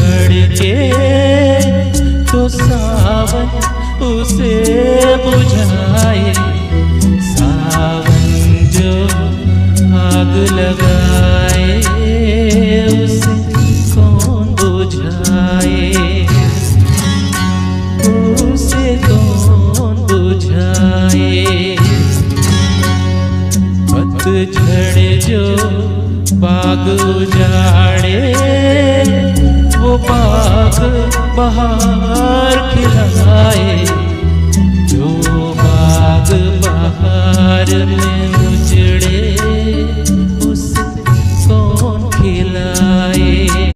भड़के तो सावन उसे बुझाए। सावन जो आग लगाए उसे कौन बुझाए, उसे कौन बुझाए। पतझड़ जो बाग उजाड़े वो बाग बहार खिलाए। जो बाग बहार में